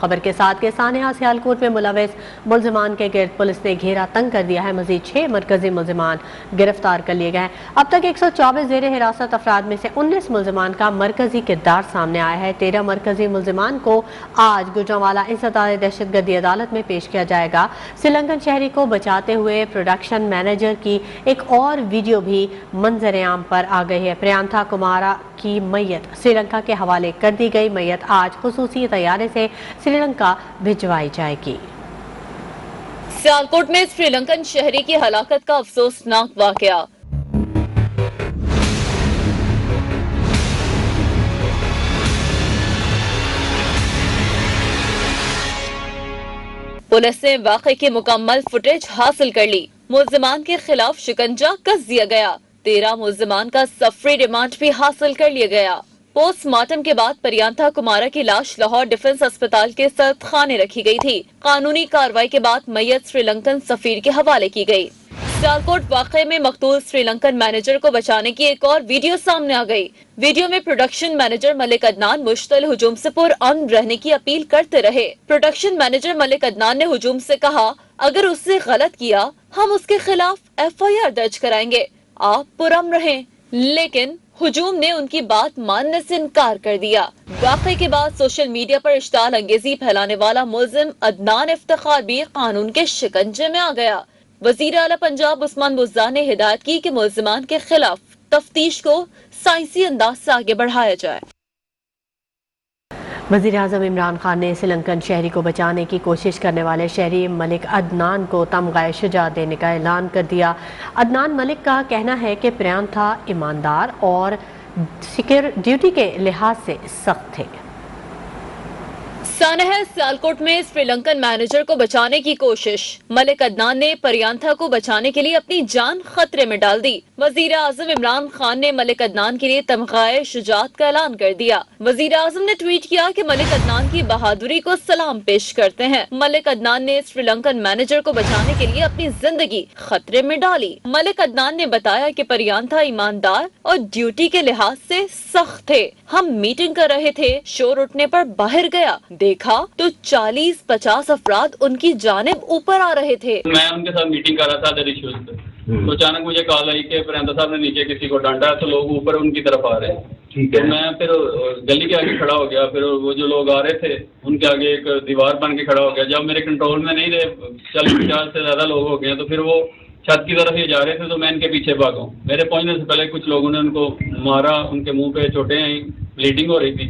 खबर के साथ केसानिया सियालकोट में मुलविस मुलजिमान के गिर्द पुलिस ने घेरा तंग कर दिया है। मजीद 6 मरकजी मुलजिमान गिरफ्तार कर लिए गए हैं। अब तक 124 जेर हिरासत अफराद में से 19 मुलजिमान का मरकजी किरदार सामने आया है। 13 मरकजी मुलजिमान को आज गुजरांवाला इंसदाद दहशतगर्दी अदालत में पेश किया जाएगा। श्रीलंकन शहरी को बचाते हुए प्रोडक्शन मैनेजर की एक और वीडियो भी मंजर आम पर आ गई है। प्रियांथा कुमारा की मैयत श्रीलंका के हवाले कर दी गई। मैयत आज खुसूसी तैयारे से श्रीलंका भिजवाई जाएगी। सियालकोट में श्रीलंकन शहरी की हलाकत का अफसोसनाक वाकया। पुलिस ने वाक़े की मुकम्मल फुटेज हासिल कर ली। मुल्जिमान के खिलाफ शिकंजा कस दिया गया। 13 मुल्जिमान का सफरी रिमांड भी हासिल कर लिया गया। पोस्टमार्टम के बाद प्रियांथा कुमारा की लाश लाहौर डिफेंस अस्पताल के सर्द खाने रखी गई थी। कानूनी कार्रवाई के बाद मैयत श्रीलंकन सफीर के हवाले की गई। सियालकोट वाक़े में मकतूल श्रीलंकन मैनेजर को बचाने की एक और वीडियो सामने आ गई। वीडियो में प्रोडक्शन मैनेजर मलिक अदनान मुश्तल हुजूम से पुरअमन रहने की अपील करते रहे। प्रोडक्शन मैनेजर मलिक अदनान ने हुजूम से कहा, अगर उससे गलत किया हम उसके खिलाफ FIR दर्ज कराएंगे, आप पुरअमन रहें। लेकिन हुजूम ने उनकी बात मानने से इनकार कर दिया। वाक़े के बाद सोशल मीडिया पर इश्ताल अंगेजी फैलाने वाला मुल्जिम अदनान इफ्तिखार भी कानून के शिकंजे में आ गया। वजीर आला पंजाब उस्मान बुज़्ज़ा ने हिदायत की कि मुल्जिमान के खिलाफ तफ्तीश को साइंसी अंदाज से आगे बढ़ाया जाए। वज़ीर आज़म इमरान खान ने श्रीलंकन शहरी को बचाने की कोशिश करने वाले शहरी मलिक अदनान को तमग़ाए शुजाअत देने का ऐलान कर दिया। अदनान मलिक का कहना है कि प्रियांथा ईमानदार और सिक्योरिटी के लिहाज से सख्त थे। सानह सियालकोट में श्रीलंकन मैनेजर को बचाने की कोशिश। मलिक अदनान ने प्रियांथा को बचाने के लिए अपनी जान खतरे में डाल दी। वजीर आजम इमरान खान ने मलिक अदनान के लिए तमग़ाए शुजाअत का ऐलान कर दिया। वजीर आजम ने ट्वीट किया कि मलिक अदनान की बहादुरी को सलाम पेश करते हैं। मलिक अदनान ने श्रीलंकन मैनेजर को बचाने के लिए अपनी जिंदगी खतरे में डाली। मलिक अदनान ने बताया कि प्रियांथा ईमानदार और ड्यूटी के लिहाज से सख्त थे। हम मीटिंग कर रहे थे, शोर उठने पर बाहर गया, देखा तो 40-50 अफराद उनकी जानिब ऊपर आ रहे थे। मैं उनके साथ मीटिंग कर रहा था अदर इश्यूज पे, तो अचानक मुझे कॉल आई कि प्रियंका साहब ने नीचे किसी को डांटा, तो लोग ऊपर उनकी तरफ आ रहे हैं। ठीक है। तो मैं फिर गली के आगे खड़ा हो गया। फिर वो जो लोग आ रहे थे उनके आगे एक दीवार बन के खड़ा हो गया। जब मेरे कंट्रोल में नहीं रहे, 40-50 से ज्यादा लोग हो गए, तो फिर वो छत की तरफ ही जा रहे थे, तो मैं इनके पीछे भागा। मेरे पहुंचने से पहले कुछ लोगों ने उनको मारा, उनके मुंह पे चोटें आई, ब्लीडिंग हो रही थी,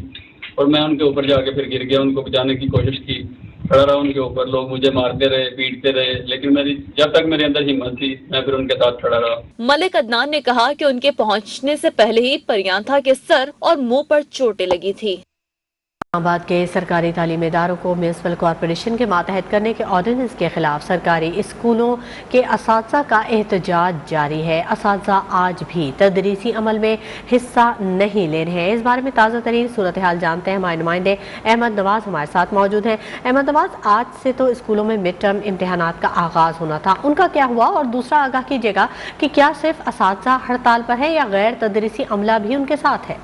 और मैं उनके ऊपर जाके फिर गिर गया। उनको बचाने की कोशिश की, खड़ा रहा उनके ऊपर। लोग मुझे मारते रहे, पीटते रहे, लेकिन जब तक मेरे अंदर हिम्मत थी मैं फिर उनके साथ खड़ा रहा। मलिक अदनान ने कहा कि उनके पहुंचने से पहले ही प्रियांथा के सर और मुंह पर चोटें लगी थी। इस्लामाबाद के सरकारी तालीमी इदारों को म्यूनसिपल कॉरपोरेशन के मातहत करने के ऑर्डिनेंस के खिलाफ सरकारी स्कूलों के असातिज़ा का एहतजाज जारी है। असातिज़ा आज भी तदरीसी अमल में हिस्सा नहीं ले रहे हैं। इस बारे में ताज़ा तरीन सूरत हाल जानते हैं। हमारे नुमाइंदे अहमद नवाज हमारे साथ मौजूद हैं। अहमद नवाज, आज से तो स्कूलों में मिड टर्म इम्तहानात का आगाज़ होना था, उनका क्या हुआ? और दूसरा आगाह कीजिएगा कि क्या सिर्फ असातिज़ा हड़ताल पर है या गैर तदरीसी अमला भी उनके साथ है?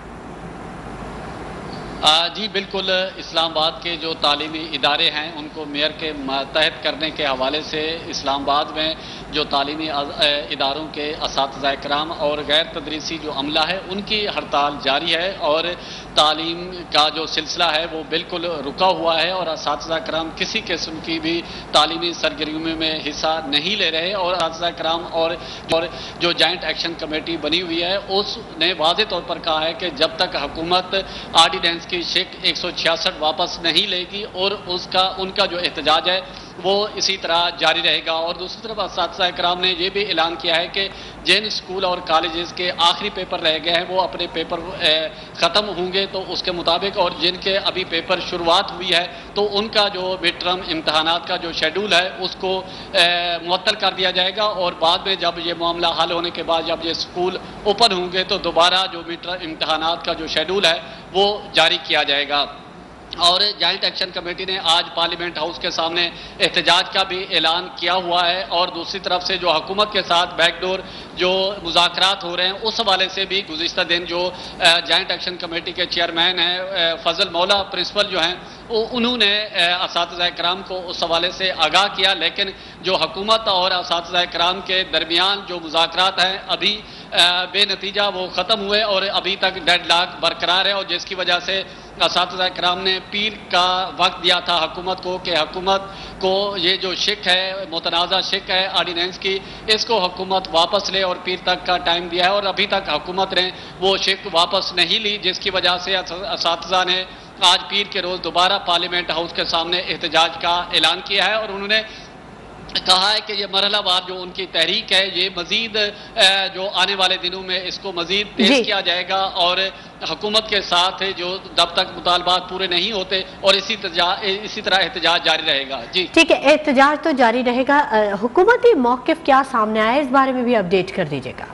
जी बिल्कुल, इस्लामाबाद के जो तालीमी इदारे हैं उनको मेयर के मातहत करने के हवाले से इस्लामाबाद में जो तालीमी इदारों के असातिज़ा इकराम और गैर तदरीसी जो अमला है उनकी हड़ताल जारी है, और तालीम का जो सिलसिला है वो बिल्कुल रुका हुआ है, और असातिज़ा इकराम किसी किस्म की भी तालीमी सरगर्मियों में हिस्सा नहीं ले रहे। और असातिज़ा इकराम और जो जॉइंट एक्शन कमेटी बनी हुई है उसने वाज़े तौर पर कहा है कि जब तक हुकूमत ऑर्डिनेंस की शेख 166 वापस नहीं लेगी और उनका जो एहतजाज है वो इसी तरह जारी रहेगा। और दूसरी तरफ असातिज़ा इकराम ने यह भी ऐलान किया है कि जिन स्कूल और कॉलेजेस के आखिरी पेपर रह गए हैं वो अपने पेपर ख़त्म होंगे तो उसके मुताबिक, और जिनके अभी पेपर शुरुआत हुई है तो उनका जो मिड टर्म इम्तहानात का जो शेड्यूल है उसको मुअत्तल कर दिया जाएगा। और बाद में जब ये मामला हल होने के बाद जब ये स्कूल ओपन होंगे तो दोबारा जो मिड टर्म इम्तहानात का जो शेड्यूल है वो जारी किया जाएगा। और जॉइंट एक्शन कमेटी ने आज पार्लियामेंट हाउस के सामने एहतजाज का भी ऐलान किया हुआ है। और दूसरी तरफ से जो हुकूमत के साथ बैकडोर जो मुज़ाकरात हो रहे हैं उस हवाले से भी गुज़िश्ता दिन जो जॉइंट एक्शन कमेटी के चेयरमैन हैं फजल मौला प्रिंसिपल जो हैं उन्होंने असातिज़ा कराम को उस हवाले से आगाह किया, लेकिन जो हुकूमत और असातिज़ा कराम के दरमियान जो मुज़ाकरात हैं अभी बेनतीजा वो ख़त्म हुए और अभी तक डेडलॉक बरकरार है, और जिसकी वजह से असातिज़ा कराम ने पीर का वक्त दिया था हुकूमत को कि हुकूमत को ये जो शिक है, मुतनाज़ा शिक है ऑर्डिनेंस की, इसको हुकूमत वापस ले, और पीर तक का टाइम दिया है और अभी तक हुकूमत ने वो शिक वापस नहीं ली, जिसकी वजह से असातिज़ा ने आज पीर के रोज़ दोबारा पार्लियामेंट हाउस के सामने एहतजाज का ऐलान किया है, और उन्होंने कहा है कि ये मरहलावार जो उनकी तहरीक है ये मजीद जो आने वाले दिनों में इसको मजीद तेज किया जाएगा, और हुकूमत के साथ जो जब तक मुतालबात पूरे नहीं होते और इसी तरह एहतजाज जारी रहेगा। जी ठीक है, एहतजाज तो जारी रहेगा। हुकूमती मौक़िफ़ क्या सामने आया, इस बारे में भी अपडेट कर दीजिएगा।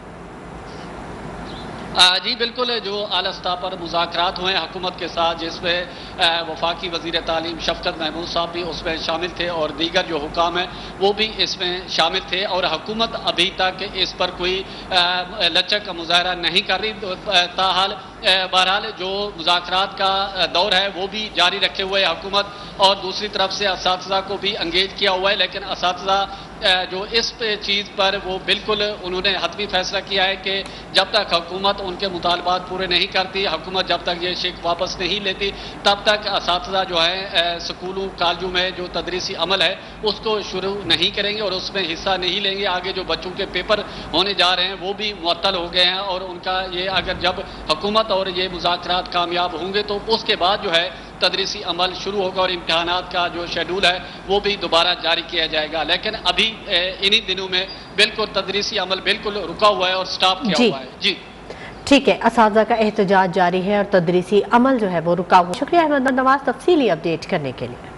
जी बिल्कुल, जो आला सतह पर मुज़ाकरात हुए हुकूमत के साथ, जिसमें वफाकी वज़ीर तालीम शफ़क़त महमूद साहब भी उसमें शामिल थे और दीगर जो हुकाम हैं वो भी इसमें शामिल थे, और हुकूमत अभी तक इस पर कोई लचक का मुज़ाहरा नहीं कर रही। ताहाल बहरहाल जो मुज़ाकरात का दौर है वो भी जारी रखे हुए हुकूमत, और दूसरी तरफ से असातिज़ा को भी इंगेज किया हुआ है, लेकिन असातिज़ा जो इस चीज़ पर वो बिल्कुल उन्होंने हतमी फैसला किया है कि जब तक हुकूमत उनके मुतालबात पूरे नहीं करती, हुकूमत जब तक ये शिक वापस नहीं लेती, तब तक असातिज़ा जो है स्कूलों कॉलेजों में जो तदरीसी अमल है उसको शुरू नहीं करेंगे और उसमें हिस्सा नहीं लेंगे। आगे जो बच्चों के पेपर होने जा रहे हैं वो भी मुअत्तल हो गए हैं, और उनका ये अगर जब हुकूमत और ये मुज़ाकरात कामयाब होंगे तो उसके बाद जो है तदरीसी अमल शुरू होगा और इम्तिहानात का जो शेड्यूल है वो भी दोबारा जारी किया जाएगा। लेकिन अभी इन्हीं दिनों में बिल्कुल तदरीसी अमल बिल्कुल रुका हुआ है और स्टॉप किया हुआ है। जी ठीक है, असातिज़ा का एहतजाज जारी है और तदरीसी अमल जो है वो रुका हुआ। शुक्रिया अहमद नवाज तफसीली अपडेट करने के लिए।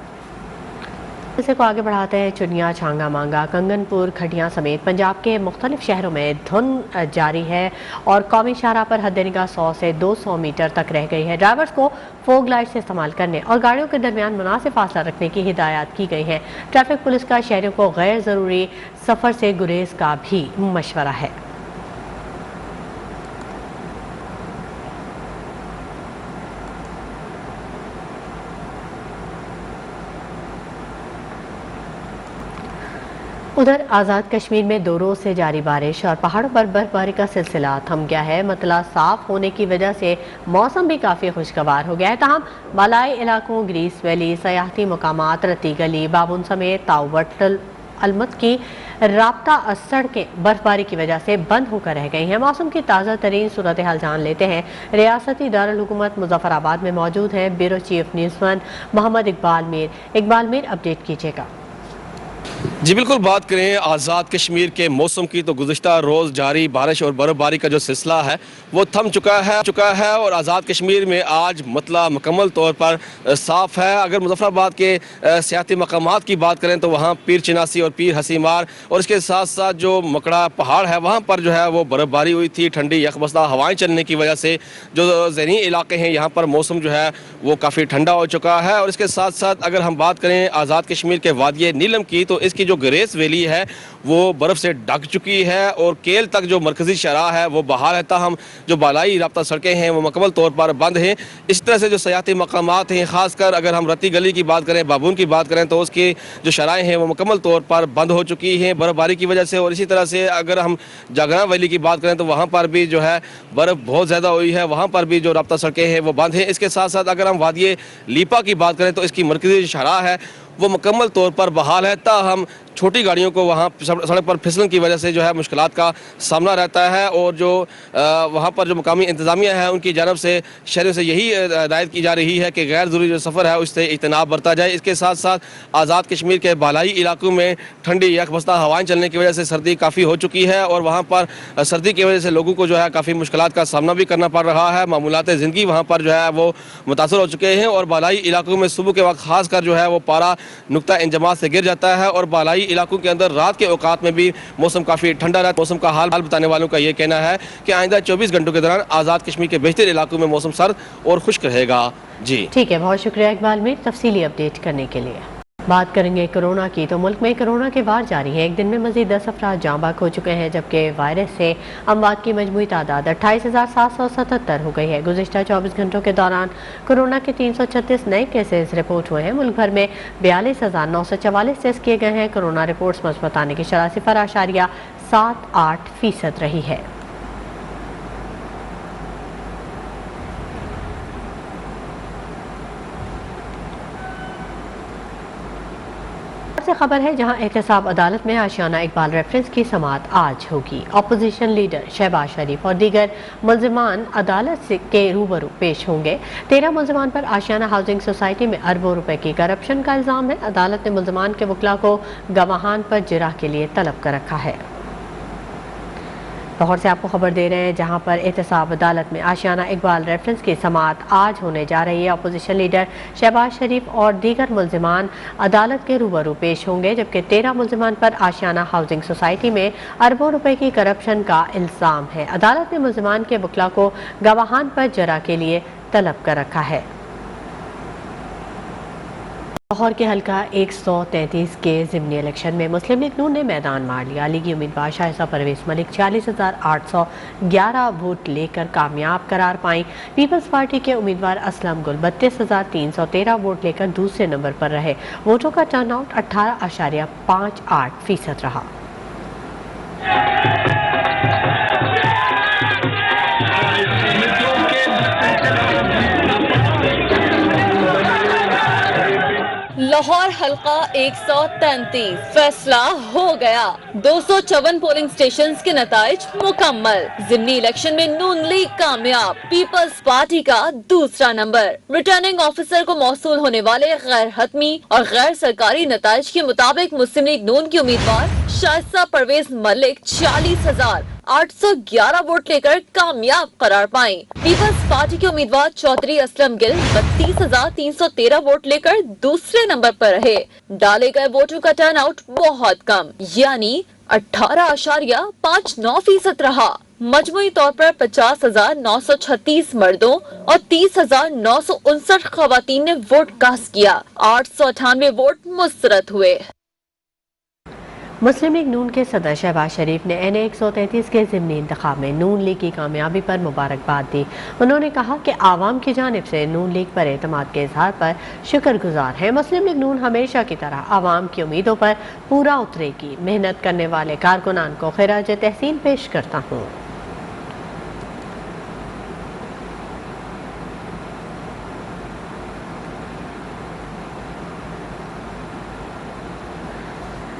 इसे को आगे बढ़ाते हैं। चुनिया, छांगा मांगा, कंगनपुर, खटिया समेत पंजाब के मुख्तलिफ शहरों में धुंध जारी है और कौमी शाहराह पर हद निगाह 100 से 200 मीटर तक रह गई है। ड्राइवर्स को फोग लाइट से इस्तेमाल करने और गाड़ियों के दरमियान मुनासिब फासला रखने की हिदायत की गई है। ट्रैफिक पुलिस का शहरियों को गैर ज़रूरी सफ़र से गुरेज का भी मशवरा है। उधर आज़ाद कश्मीर में 2 रोज़ से जारी बारिश और पहाड़ों पर बर्फबारी का सिलसिला थम गया है। मतला साफ होने की वजह से मौसम भी काफ़ी खुशगवार हो गया है। तहम बालाई इलाकों, ग्रीस वैली, सयाहती मकामात, रती गली, बाबुन समेत तावटल अलमत की राब्ता सड़कें बर्फबारी की वजह से बंद होकर रह गई हैं। मौसम की ताज़ा तरीन सूरत हाल जान लेते हैं। रियासती दारुल हुकूमत मुजफ्फराबाद में मौजूद हैं bureau chief news 1 Mohammad Iqbal Mir update कीजिएगा। जी बिल्कुल, बात करें आज़ाद कश्मीर के मौसम की तो गुज़िश्ता रोज़ जारी बारिश और बर्फ़बारी का जो सिलसिला है वो थम चुका है और आज़ाद कश्मीर में आज मतला मुकम्मल तौर पर साफ़ है। अगर मुज़फ़्फ़राबाद के सियाती मकामात की बात करें तो वहाँ पीर चिनासी और पीर हसीमार और इसके साथ साथ जो मकड़ा पहाड़ है वहाँ पर जो है वो बर्फ़बारी हुई थी। ठंडी यकबस्ता हवाएँ चलने की वजह से जो ज़हनी इलाके हैं यहाँ पर मौसम जो है वो काफ़ी ठंडा हो चुका है। और इसके साथ साथ अगर हम बात करें आज़ाद कश्मीर के वादिय नीलम की तो इसकी जो ग्रेस वैली है वो बर्फ़ से ढक चुकी है और केल तक जो मरकज़ी शराह है वो बहाल है। ताहम जो बालाई राब्ता सड़कें हैं वो मुकम्मल तौर पर बंद हैं। इस तरह से जो सयाती मकामात हैं, ख़ासकर अगर हम रती गली की बात करें, बाबून की बात करें तो उसकी जो शराहें हैं वो मुकम्मल तौर पर बंद हो चुकी हैं बर्फ़बारी की वजह से। और इसी तरह से अगर हम जागरा वैली की बात करें तो वहाँ पर भी जो है बर्फ़ बहुत ज़्यादा हुई है, वहाँ पर भी जो राब्ता सड़कें हैं वो बंद हैं। इसके साथ साथ अगर हम वादिय लीपा की बात करें तो इसकी मरकज़ी शराह है वो मुकम्मल तौर पर बहाल है। ताहम छोटी गाड़ियों को वहाँ सड़क पर फिसलन की वजह से जो है मुश्किलात का सामना रहता है। और जो वहाँ पर जो मुकामी इंतज़ामिया है उनकी जानब से शहरों से यही हिदायत की जा रही है कि गैर ज़रूरी जो सफ़र है उससे इज्तनाब बरता जाए। इसके साथ साथ आज़ाद कश्मीर के बालाई इलाकों में ठंडी यकबस्ता हवाएँ चलने की वजह से सर्दी काफ़ी हो चुकी है और वहाँ पर सर्दी की वजह से लोगों को जो है काफ़ी मुश्किलात का सामना भी करना पड़ रहा है। मामूलात ज़िंदगी वहाँ पर जो है वो मुतासर हो चुके हैं और बालाई इलाकों में सुबह के वक्त ख़ास कर जो है वो पारा नुक्ता इंजमात से गिर जाता है और बालाई इलाकों के अंदर रात के औकात में भी मौसम काफ़ी ठंडा रहता है। मौसम का हाल बताने वालों का ये कहना है कि आइंदा 24 घंटों के दौरान आज़ाद कश्मीर के बेहतर इलाकों में मौसम सर्द और खुश्क रहेगा। जी ठीक है, बहुत शुक्रिया इकबाल में तफसीली अपडेट करने के लिए। बात करेंगे कोरोना की, तो मुल्क में कोरोना के वार जारी है। एक दिन में मजीद 10 अफराद जाँ बाक हो चुके हैं, जबकि वायरस से अमवात की मजमूई तादाद 28,777 हो गई है। गुज़िश्ता 24 घंटों के दौरान कोरोना के 336 नए केसेस रिपोर्ट हुए हैं। मुल्क भर में 42,944 टेस्ट किए गए हैं। कोरोना रिपोर्ट्स मस्बत आने की शरह 0.78% रही है। से खबर है, जहां एहतसाब अदालत में आशियाना इकबाल रेफरेंस की समाअत आज होगी। अपोजिशन लीडर शहबाज शरीफ और दीगर मुल्जिमान अदालत के रूबरू पेश होंगे। 13 मुल्जिमान पर आशियाना हाउसिंग सोसाइटी में अरबों रुपए की करप्शन का इल्जाम है। अदालत ने मुल्जिमान के वकला को गवाहान पर जिरह के लिए तलब कर रखा है। लाहौर से आपको खबर दे रहे हैं, जहां पर एहतसाब अदालत में आशियाना इकबाल रेफरेंस की समाअत आज होने जा रही है। अपोजिशन लीडर शहबाज शरीफ और दीगर मुल्जिमान अदालत के रूबरू पेश होंगे, जबकि 13 मुल्जिमान पर आशियाना हाउसिंग सोसाइटी में अरबों रुपए की करप्शन का इल्ज़ाम है। अदालत ने मुल्जिमान के वकला को गवाहान पर जरा के लिए तलब कर रखा है। लाहौर के हल्का 133 के ज़िमनी इलेक्शन में मुस्लिम लीग नून ने मैदान मार लिया। लीगी उम्मीदवार शाइस्ता परवेज मलिक 40,811 वोट लेकर कामयाब करार पाई। पीपल्स पार्टी के उम्मीदवार असलम गुल 32,313 वोट लेकर दूसरे नंबर पर रहे। वोटों का टर्नआउट 18.58% रहा। लाहौर हल्का 133 फैसला हो गया। 254 पोलिंग स्टेशंस के नताइज मुकम्मल। ज़िमनी इलेक्शन में नून लीग कामयाब, पीपल्स पार्टी का दूसरा नंबर। रिटर्निंग ऑफिसर को मौसूल होने वाले गैर हतमी और गैर सरकारी नताइज के मुताबिक मुस्लिम लीग नून की उम्मीदवार शाइस्ता परवेज मलिक 40,811 वोट लेकर कामयाब करार पाई। पीपल्स पार्टी के उम्मीदवार चौधरी असलम गिल 32,313 वोट लेकर दूसरे नंबर पर रहे। डाले गए वोटों का टर्नआउट बहुत कम, यानी 18.59% रहा। मजमूई तौर पर 50,936 मर्दों और 30,959 खवातीन ने वोट कास्ट किया। 898 वोट मुस्तरद हुए। मुस्लिम लीग नून के सदर शहबाज शरीफ ने NA 133 के ज़िमनी इंतखाब में नून लीग की कामयाबी पर मुबारकबाद दी। उन्होंने कहा कि आवाम की जानिब से नून लीग पर एतमाद के इजहार पर शुक्रगुजार है। मुस्लिम लीग नून हमेशा की तरह आवाम की उम्मीदों पर पूरा उतरेगी। मेहनत करने वाले कारकुनान को खिराज तहसीन पेश करता हूँ।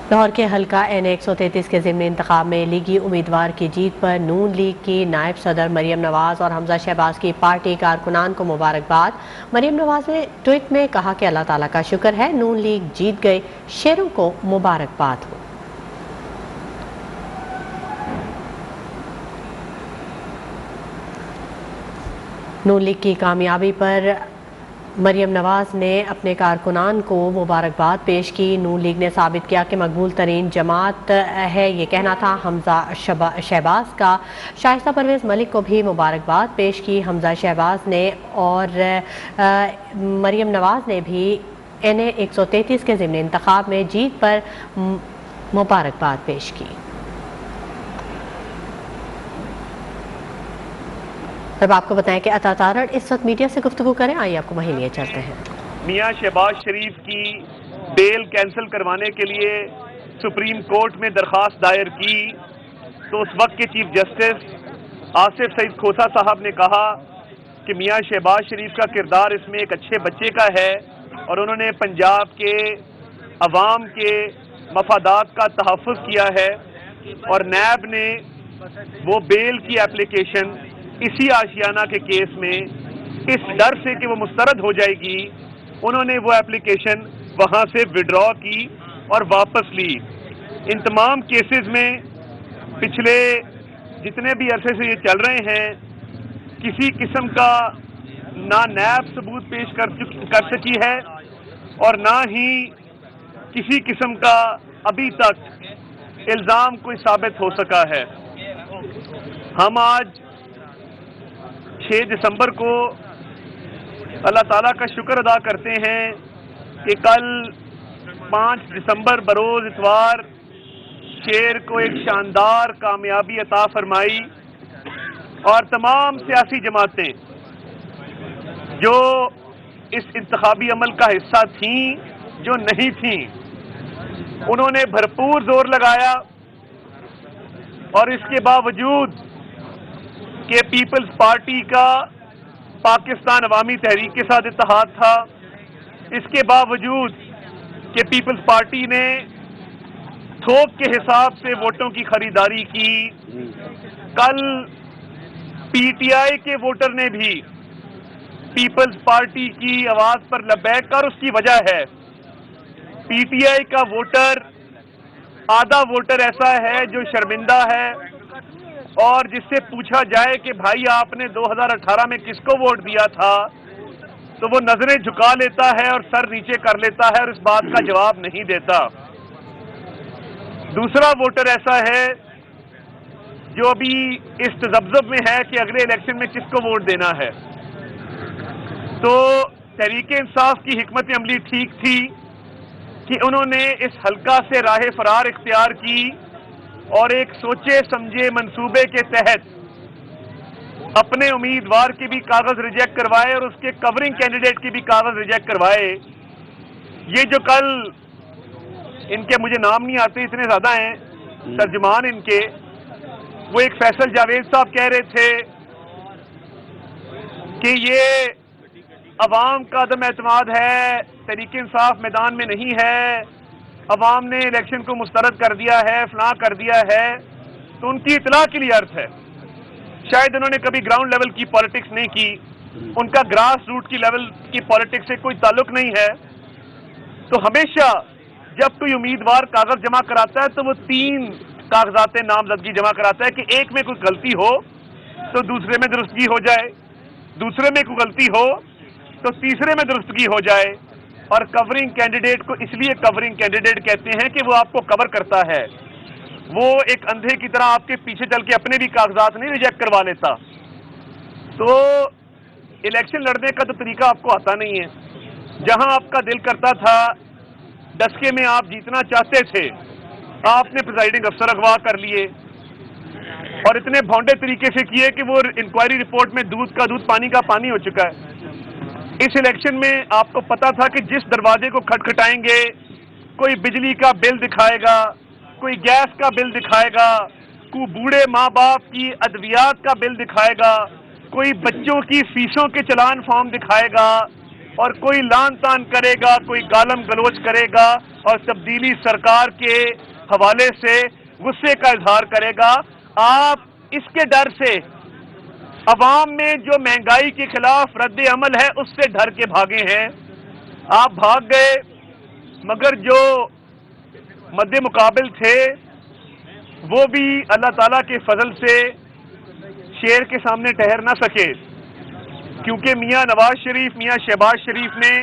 लाहौर के हल्का NA 133 के ज़िमनी इंतखाब में लीगी उम्मीदवार की जीत पर नून लीग की नायब सदर मरियम नवाज़ और हमजा शहबाज की पार्टी कारकुनान को मुबारकबाद। मरियम नवाज़ ने ट्वीट में कहा कि अल्लाह ताला का शुक्र है, नून लीग जीत गई, शेरों को मुबारकबाद हो। नून लीग की कामयाबी पर मरियम नवाज़ ने अपने कारकुनान को मुबारकबाद पेश की। नून लीग ने साबित किया कि मकबूल तरीन जमात है, ये कहना था हमजा शहबाज का। शाइस्ता परवेज मलिक को भी मुबारकबाद पेश की। हमजा शहबाज ने और मरियम नवाज़ ने भी NA 133 के ज़िमनी इंतखाब में जीत पर मुबारकबाद पेश की। अब आपको बताएं कि अता तारड़ इस वक्त मीडिया से गुफ्तगू करें। आइए आपको वहीं लिए चलते हैं। मियां शहबाज शरीफ की बेल कैंसिल करवाने के लिए सुप्रीम कोर्ट में दरख्वास्त दायर की, तो उस वक्त के चीफ जस्टिस आसिफ सईद खोसा साहब ने कहा कि मियां शहबाज शरीफ का किरदार इसमें एक अच्छे बच्चे का है और उन्होंने पंजाब के अवाम के मफादात का तहफ़्फ़ुज़ किया है। और नैब ने वो बेल की एप्लीकेशन इसी आशियाना के केस में इस डर से कि वो मुस्तरद हो जाएगी, उन्होंने वो एप्लीकेशन वहाँ से विड्रॉ की और वापस ली। इन तमाम केसेस में पिछले जितने भी अरसे से ये चल रहे हैं, किसी किस्म का ना नैब सबूत पेश कर सकी है और ना ही किसी किस्म का अभी तक इल्ज़ाम कोई साबित हो सका है। हम आज 6 दिसंबर को अल्लाह ताला का शुक्र अदा करते हैं कि कल 5 दिसंबर बरोज इतवार शेर को एक शानदार कामयाबी अता फरमाई और तमाम सियासी जमातें जो इस इंतखाबी अमल का हिस्सा थीं, जो नहीं थीं, उन्होंने भरपूर जोर लगाया और इसके बावजूद कि पीपल्स पार्टी का पाकिस्तान अवामी तहरीक के साथ इत्तेहाद था, इसके बावजूद कि पीपल्स पार्टी ने थोक के हिसाब से वोटों की खरीदारी की, कल पीटीआई के वोटर ने भी पीपल्स पार्टी की आवाज पर लबैक कर, उसकी वजह है पीटीआई का वोटर, आधा वोटर ऐसा है जो शर्मिंदा है और जिससे पूछा जाए कि भाई आपने 2018 में किसको वोट दिया था, तो वो नजरें झुका लेता है और सर नीचे कर लेता है और इस बात का जवाब नहीं देता। दूसरा वोटर ऐसा है जो अभी इस तजब्जुब में है कि अगले इलेक्शन में किसको वोट देना है। तो तहरीके इंसाफ की हिकमत अमली ठीक थी कि उन्होंने इस हल्का से राह फरार इख्तियार की और एक सोचे समझे मंसूबे के तहत अपने उम्मीदवार के भी कागज रिजेक्ट करवाए और उसके कवरिंग कैंडिडेट के भी कागज रिजेक्ट करवाए। ये जो कल इनके, मुझे नाम नहीं आते, इतने ज्यादा हैं तर्जुमान इनके, वो एक फैसल जावेद साहब कह रहे थे कि ये अवाम का अदम एतमाद है, तहरीक इंसाफ मैदान में नहीं है, अवाम ने इलेक्शन को मुस्तरद कर दिया है, फलां कर दिया है। तो उनकी इतला के लिए अर्थ है, शायद उन्होंने कभी ग्राउंड लेवल की पॉलिटिक्स नहीं की, उनका ग्रास रूट की लेवल की पॉलिटिक्स से कोई ताल्लुक नहीं है। तो हमेशा जब कोई उम्मीदवार कागज जमा कराता है तो वो 3 कागजात नामजदगी जमा कराता है कि एक में कोई गलती हो तो दूसरे में दुरुस्तगी हो जाए, दूसरे में कोई गलती हो तो तीसरे में दुरुस्तगी हो जाए। और कवरिंग कैंडिडेट को इसलिए कवरिंग कैंडिडेट कहते हैं कि वो आपको कवर करता है, वो एक अंधे की तरह आपके पीछे चल के अपने भी कागजात नहीं रिजेक्ट करवा लेता। तो इलेक्शन लड़ने का तो तरीका आपको आता नहीं है। जहां आपका दिल करता था, दसके में आप जीतना चाहते थे, आपने प्रिजाइडिंग अफसर अगवा कर लिए और इतने भौंडे तरीके से किए कि वो इंक्वायरी रिपोर्ट में दूध का दूध पानी का पानी हो चुका है। इस इलेक्शन में आपको पता था कि जिस दरवाजे को खटखटाएंगे कोई बिजली का बिल दिखाएगा, कोई गैस का बिल दिखाएगा, कोई बूढ़े माँ बाप की अद्वियात का बिल दिखाएगा, कोई बच्चों की फीसों के चलान फॉर्म दिखाएगा और कोई लान तान करेगा, कोई गालम गलोच करेगा और तब्दीली सरकार के हवाले से गुस्से का इजहार करेगा। आप इसके डर से, अवाम में जो महंगाई के खिलाफ रद्द अमल है उससे डर के भागे हैं, आप भाग गए। मगर जो मद्दे मुकाबिल थे वो भी अल्लाह ताला के फजल से शेर के सामने ठहर ना सके, क्योंकि मियां नवाज शरीफ, मियां शहबाज शरीफ ने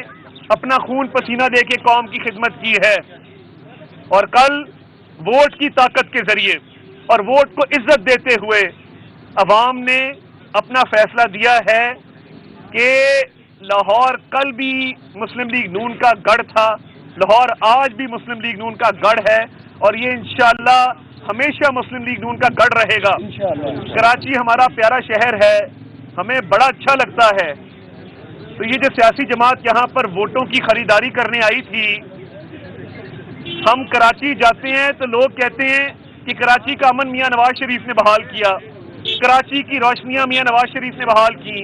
अपना खून पसीना दे के कौम की खिदमत की है और कल वोट की ताकत के जरिए और वोट को इज्जत देते हुए अवाम ने अपना फैसला दिया है कि लाहौर कल भी मुस्लिम लीग नून का गढ़ था, लाहौर आज भी मुस्लिम लीग नून का गढ़ है और ये इंशाअल्लाह हमेशा मुस्लिम लीग नून का गढ़ रहेगा। कराची हमारा प्यारा शहर है, हमें बड़ा अच्छा लगता है। तो ये जो सियासी जमात यहाँ पर वोटों की खरीदारी करने आई थी, हम कराची जाते हैं तो लोग कहते हैं कि कराची का अमन मियां नवाज शरीफ ने बहाल किया, कराची की रोशनियां मियां नवाज शरीफ ने बहाल की,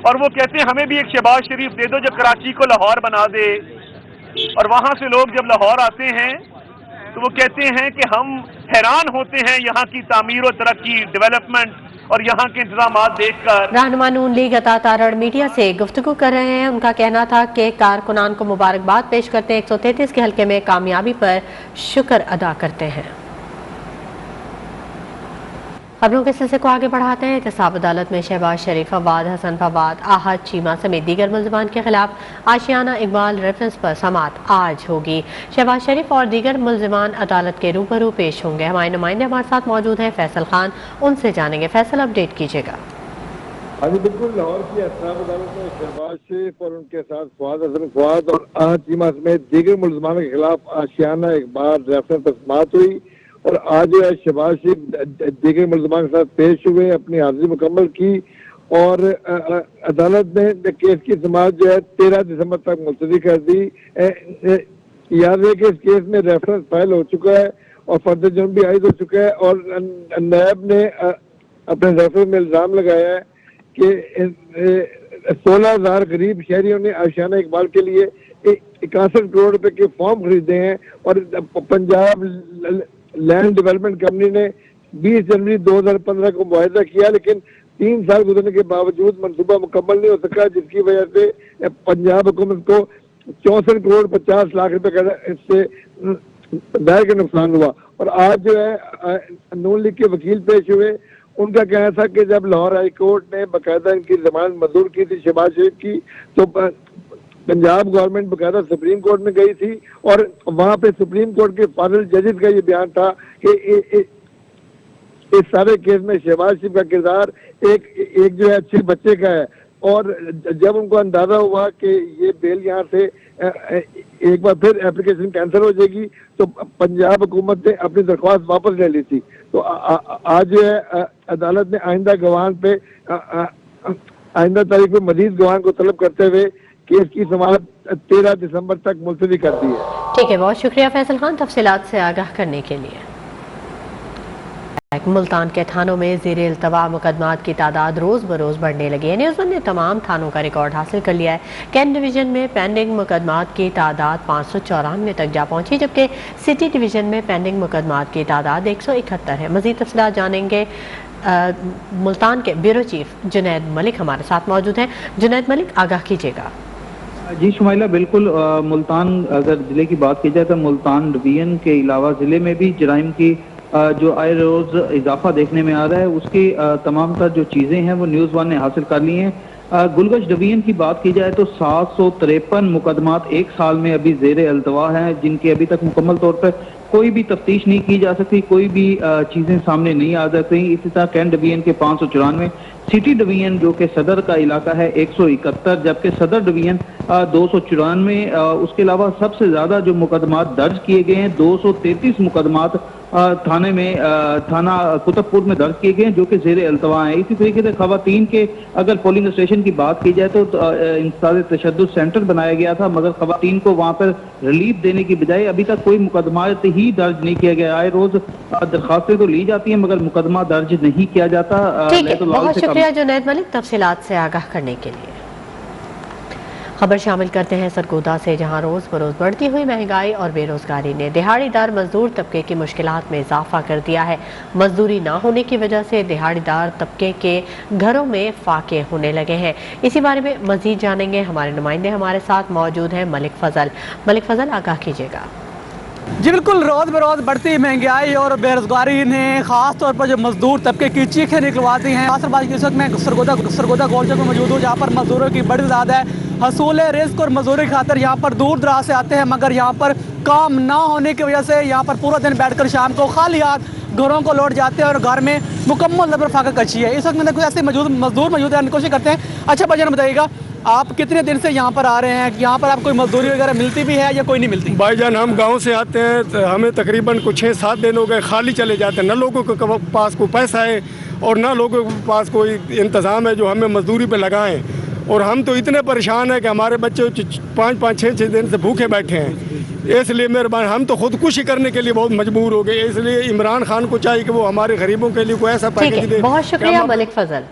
और वो कहते हैं हमें भी एक शहबाज शरीफ दे दो जो कराची को लाहौर बना दे। और वहां से लोग जब लाहौर आते हैं तो वो कहते हैं कि हम हैरान होते हैं यहाँ की तामीर और तरक्की, डेवलपमेंट और यहाँ के इंतजामात देखकर। रहनुमा नून लीग अता तारड़ मीडिया से गुफ्तगू कर रहे हैं। उनका कहना था कि कारकुनान को मुबारकबाद पेश करते हैं, 133 के हल्के में कामयाबी पर शुक्र अदा करते हैं। खबरों के सिलसिले को आगे बढ़ाते हैं। एहतसाब अदालत में शहबाज शरीफ, फवाद, हसन फवाद, आहद चीमा समेत दीगर मुल्ज़िमान के खिलाफ आशियाना इकबाल रेफरेंस पर समाअत आज होगी। शहबाज शरीफ और दीगर मुल्ज़िमान अदालत के रूबरू पेश होंगे। हमारे नुमाइंदे हमारे साथ मौजूद हैं, फैसल खान, उनसे जानेंगे। फैसल, अपडेट कीजिएगा। हाँ जी बिल्कुल, लाहौर की एहतसाब अदालत में शहबाज शेख और उनके साथ फवाद हसन फवाद और आहत चीमा समेत दीगर मुलजमानों के खिलाफ आशियाना एक बार रेफरेंस पर समाअत हुई और आज जो है शहबाज शेख दीगर मुलजमान के साथ पेश हुए, अपनी हाजिरी मुकम्मल की और अदालत ने केस की समाअत जो है 13 दिसंबर तक मुलतवी कर दी। याद है कि इस केस में रेफरेंस फाइल हो चुका है और फर्द जुर्म भी आयद हो चुका है और नायब ने अपने रेफरेंस में इल्जाम लगाया है कि 16,000 गरीब शहरियों ने आशियाना इकबाल के लिए 61 करोड़ रुपए के फॉर्म खरीदे हैं और पंजाब लैंड डेवलपमेंट कंपनी ने 20 जनवरी 2015 को मुआहदा किया, लेकिन 3 साल गुजरने के बावजूद मंसूबा मुकम्मल नहीं हो सका, जिसकी वजह से पंजाब हुकूमत को 64 करोड़ 50 लाख रुपए का इससे दायर का नुकसान हुआ। और आज जो है नून लीग के वकील पेश हुए, उनका कहना था कि जब लाहौर हाई कोर्ट ने बाकायदा इनकी जमानत मंजूर की थी शहबाज शेख की, तो पंजाब गवर्नमेंट बाकायदा सुप्रीम कोर्ट में गई थी और वहां पे सुप्रीम कोर्ट के फाइनल जजेस का ये बयान था कि इस सारे केस में शहबाज शेख का किरदार एक जो है अच्छे बच्चे का है। और जब उनको अंदाजा हुआ कि ये बेल यहाँ से एक बार फिर एप्लीकेशन कैंसिल हो जाएगी, तो पंजाब हुकूमत ने अपनी दरख्वास्त वापस ले ली थी। तो आज जो है अदालत ने आइंदा गवाह पे आइंदा तारीख में मजीद गवाह को तलब करते हुए केस की समाअत 13 दिसंबर तक मुलतवी कर दी है। ठीक है, बहुत शुक्रिया फैसल खान तफसीलात से आगाह करने के लिए। मुल्तान के थानों में ज़ेरे इल्तवा मुकदमात की तादाद रोज़ बरोज़ बढ़ने लगी है। न्यूज़ वन ने तमाम थानों का रिकॉर्ड हासिल कर लिया है। कैंट डिवीज़न में पेंडिंग मुकदमात की तादाद 594 तक जा पहुंची, जबकि सिटी डिवीज़न में पेंडिंग मुकदमात की तादाद 171 है। मज़ीद तफसीलात जानेंगे मुल्तान के ब्यूरो चीफ जुनैद मलिक हमारे साथ मौजूद हैं। जुनैद मलिक, आगाह कीजिएगा। जी शुमाइला, बिल्कुल मुल्तान अगर ज़िले की बात की जाए तो मुल्तान डिवीज़न के अलावा ज़िले में भी जराइम की जो आए रोज़ इजाफा देखने में आ रहा है, उसकी तमाम तर जो चीज़ें हैं वो न्यूज़ वन ने हासिल कर ली हैं। गुलगश डिवीजन की बात की जाए तो 753 मुकदमात एक साल में अभी ज़ेरे अल्तवा हैं, जिनकी अभी तक मुकम्मल तौर पर कोई भी तफ्तीश नहीं की जा सकती, कोई भी चीज़ें सामने नहीं आ सकती। इसी तरह कैंट डिवीजन के 594, सिटी डिवीजन जो कि सदर का इलाका है 171, जबकि सदर डिवीजन 294। उसके अलावा सबसे ज़्यादा जो मुकदमात दर्ज किए गए हैं 233 मुकदमात थाने में थाना कुतुबपुर में दर्ज किए गए हैं, जो कि ज़ेरे अल्तवा हैं। इसी तरीके से खवातीन के अगर पोलिंग स्टेशन की बात की जाए तो इंसाद तशद्दुद सेंटर बनाया गया था, मगर खवातीन को वहाँ पर रिलीफ देने की बजाय अभी तक कोई मुकदमात ही दर्ज नहीं किया गया। आए रोज दरखास्तें तो ली जाती हैं मगर मुकदमा दर्ज नहीं किया जाता। बहुत शुक्रिया जुनैद मलिक तफसीलात से आगाह करने के लिए। खबर शामिल करते हैं सरगोदा से, जहां रोज़ बरोज़ बढ़ती हुई महंगाई और बेरोजगारी ने दिहाड़ीदार मजदूर तबके की मुश्किलात में इजाफा कर दिया है। मजदूरी ना होने की वजह से दिहाड़ीदार तबके के घरों में फाके होने लगे हैं। इसी बारे में मजीद जानेंगे, हमारे नुमाइंदे हमारे साथ मौजूद हैं। मलिक फजल, आगाह कीजिएगा। जी बिल्कुल, रोज़ बरोज़ बढ़ती महंगाई और बेरोजगारी ने ख़ास तौर पर जो मजदूर तबके की चीखें निकलवा दी हैं। इस वक्त मैं सरगोदा गोलचौक में मौजूद हूँ, जहाँ पर मजदूरों की बड़ी ज़्यादा है। हसूल रिज़्क़ और मजदूरी की खातिर यहाँ पर दूर दराज से आते हैं, मगर यहाँ पर काम ना होने की वजह से यहाँ पर पूरा दिन बैठकर शाम को खाली हाथ घरों को लौट जाते हैं और घर में मुकम्मल ज़बर फाका कच्ची है। इस वक्त मैंने कुछ ऐसे मजदूर मौजूद है, कोशिश करते हैं। अच्छा भाईजान, बताइएगा आप कितने दिन से यहाँ पर आ रहे हैं? यहाँ पर आपको कोई मजदूरी वगैरह मिलती भी है या कोई नहीं मिलती? भाईजान, हम गांव से आते हैं तो हमें तकरीबन कुछ 6-7 दिन हो गए खाली चले जाते हैं। न लोगों के पास कोई पैसा है और न लोगों के पास कोई इंतज़ाम है जो हमें मजदूरी पे लगाएं। और हम तो इतने परेशान हैं कि हमारे बच्चे 5-5, 6-6 दिन से भूखे बैठे हैं। इसलिए मेहरबान, हम तो खुदकुशी करने के लिए बहुत मजबूर हो गए। इसलिए इमरान खान को चाहिए कि वो हमारे गरीबों के लिए कोई ऐसा पैकेज दे। बहुत शुक्रिया मलिक फजल।